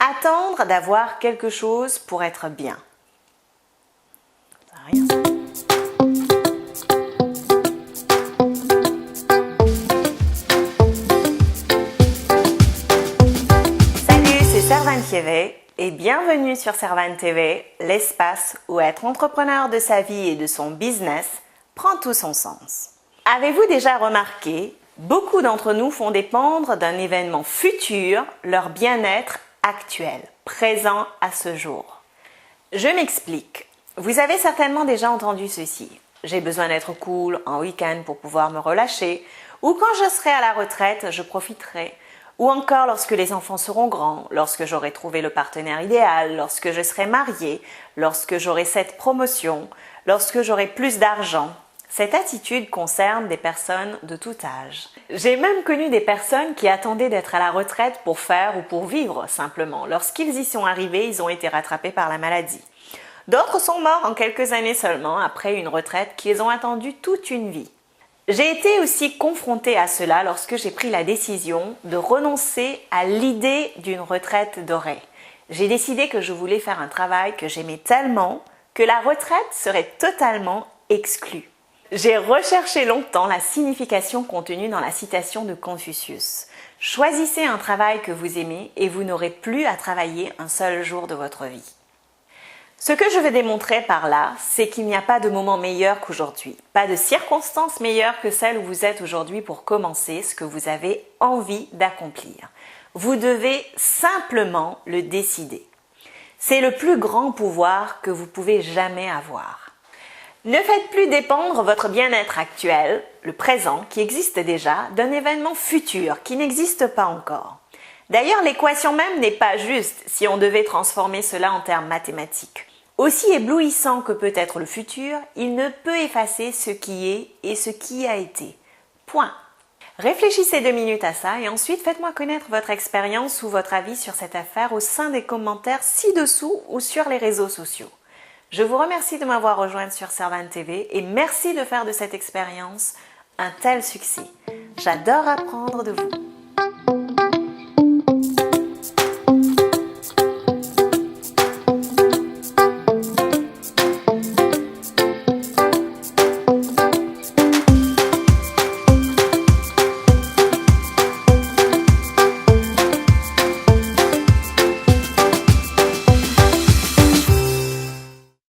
Attendre d'avoir quelque chose pour être bien. Ça n'a rien. Salut, c'est Servane TV et bienvenue sur Servane TV, l'espace où être entrepreneur de sa vie et de son business prend tout son sens. Avez-vous déjà remarqué, beaucoup d'entre nous font dépendre d'un événement futur leur bien-être actuel, présent à ce jour. Je m'explique. Vous avez certainement déjà entendu ceci. J'ai besoin d'être cool en week-end pour pouvoir me relâcher, ou quand je serai à la retraite, je profiterai, ou encore lorsque les enfants seront grands, lorsque j'aurai trouvé le partenaire idéal, lorsque je serai mariée, lorsque j'aurai cette promotion, lorsque j'aurai plus d'argent. Cette attitude concerne des personnes de tout âge. J'ai même connu des personnes qui attendaient d'être à la retraite pour faire ou pour vivre simplement. Lorsqu'ils y sont arrivés, ils ont été rattrapés par la maladie. D'autres sont morts en quelques années seulement après une retraite qu'ils ont attendue toute une vie. J'ai été aussi confrontée à cela lorsque j'ai pris la décision de renoncer à l'idée d'une retraite dorée. J'ai décidé que je voulais faire un travail que j'aimais tellement que la retraite serait totalement exclue. J'ai recherché longtemps la signification contenue dans la citation de Confucius. Choisissez un travail que vous aimez et vous n'aurez plus à travailler un seul jour de votre vie. Ce que je veux démontrer par là, c'est qu'il n'y a pas de moment meilleur qu'aujourd'hui, pas de circonstances meilleures que celles où vous êtes aujourd'hui pour commencer ce que vous avez envie d'accomplir. Vous devez simplement le décider. C'est le plus grand pouvoir que vous pouvez jamais avoir. Ne faites plus dépendre votre bien-être actuel, le présent qui existe déjà, d'un événement futur qui n'existe pas encore. D'ailleurs, l'équation même n'est pas juste si on devait transformer cela en termes mathématiques. Aussi éblouissant que peut être le futur, il ne peut effacer ce qui est et ce qui a été. Point. Réfléchissez 2 minutes à ça et ensuite faites-moi connaître votre expérience ou votre avis sur cette affaire au sein des commentaires ci-dessous ou sur les réseaux sociaux. Je vous remercie de m'avoir rejointe sur Servane TV et merci de faire de cette expérience un tel succès. J'adore apprendre de vous.